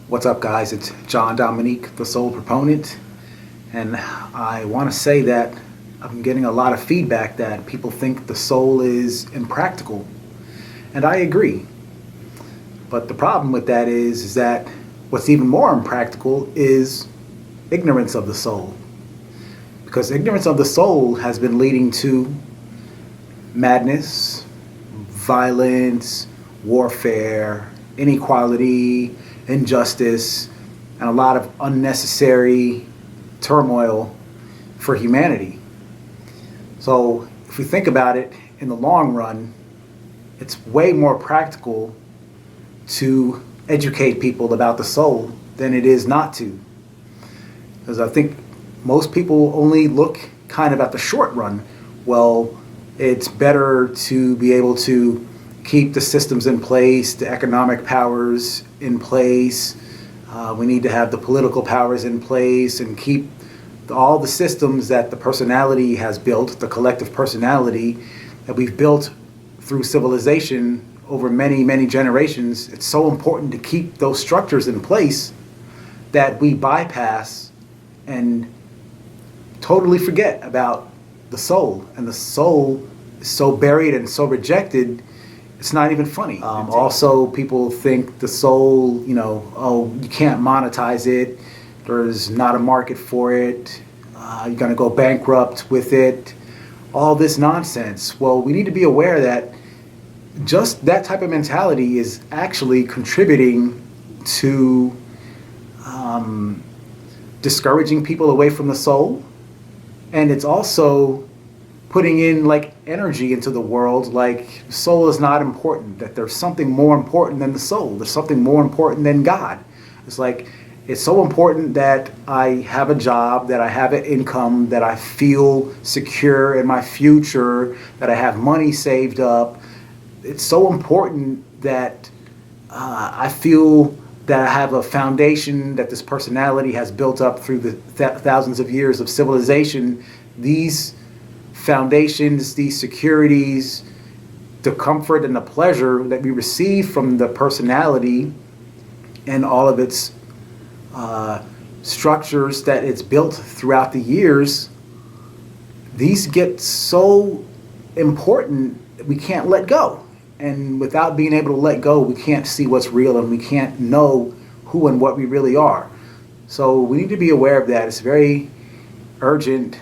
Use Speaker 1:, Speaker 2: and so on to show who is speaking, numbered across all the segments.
Speaker 1: What's up, guys? It's John Dominique, the Soul Proponent, and I want to say that I'm getting a lot of feedback that people think the soul is impractical, and I agree. But the problem with that is that what's even more impractical is ignorance of the soul, because ignorance of the soul has been leading to madness, violence, warfare, inequality, injustice, and a lot of unnecessary turmoil for humanity. So if we think about it in the long run, it's way more practical to educate people about the soul than it is not to. Because I think most people only look kind of at the short run. Well, it's better to be able to keep the systems in place, the economic powers in place. We need to have the political powers in place and keep all the systems that the personality has built, the collective personality that we've built through civilization over many, many generations. It's so important to keep those structures in place that we bypass and totally forget about the soul. And the soul is so buried and so rejected, it's not even funny. Also, people think the soul, oh, you can't monetize it. There's not a market for it. You're going to go bankrupt with it. All this nonsense. Well, we need to be aware that just that type of mentality is actually contributing to discouraging people away from the soul. And it's also putting in like energy into the world, like soul is not important, that there's something more important than the soul. There's something more important than God. It's like, it's so important that I have a job, that I have an income, that I feel secure in my future, that I have money saved up. It's so important that I feel that I have a foundation that this personality has built up through the thousands of years of civilization. These foundations, these securities, the comfort and the pleasure that we receive from the personality and all of its structures that it's built throughout the years, these get so important that we can't let go. And without being able to let go, we can't see what's real and we can't know who and what we really are. So we need to be aware of that. It's very urgent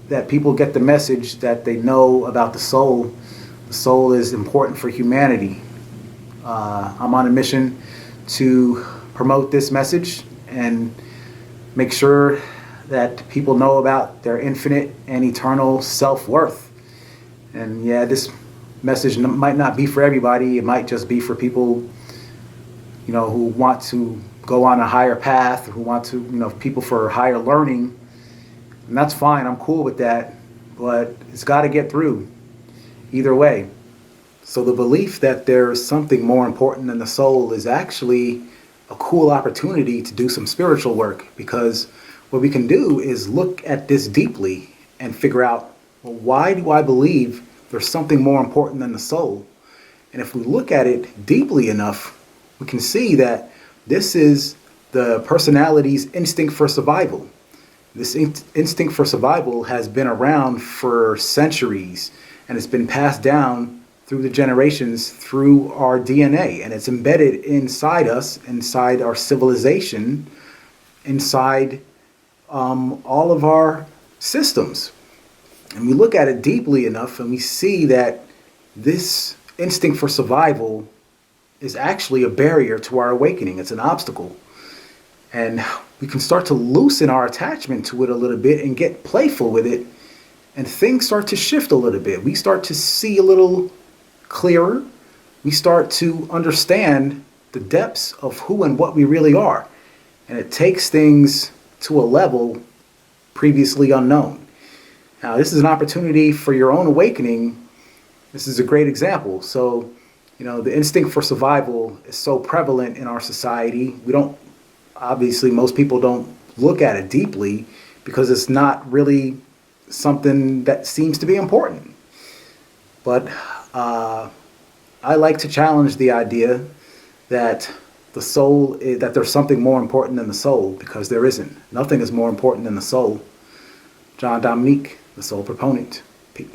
Speaker 1: that people get the message that they know about the soul. The soul is important for humanity. I'm on a mission to promote this message and make sure that people know about their infinite and eternal self-worth. And yeah, this message might not be for everybody. It might just be for people, who want to go on a higher path, who want to, people for higher learning. And that's fine. I'm cool with that. But it's got to get through either way. So the belief that there's something more important than the soul is actually a cool opportunity to do some spiritual work, because what we can do is look at this deeply and figure out, well, why do I believe there's something more important than the soul? And if we look at it deeply enough, we can see that this is the personality's instinct for survival. This instinct for survival has been around for centuries, and it's been passed down through the generations through our DNA, and it's embedded inside us, inside our civilization, inside all of our systems. And we look at it deeply enough and we see that this instinct for survival is actually a barrier to our awakening. It's an obstacle. And we can start to loosen our attachment to it a little bit and get playful with it. And things start to shift a little bit. We start to see a little clearer. We start to understand the depths of who and what we really are. And it takes things to a level previously unknown. Now, this is an opportunity for your own awakening. This is a great example. So, the instinct for survival is so prevalent in our society. Obviously, most people don't look at it deeply because it's not really something that seems to be important. But I like to challenge the idea that the soul, that there's something more important than the soul, because there isn't. Nothing is more important than the soul. John Dominique, the soul proponent. Peace.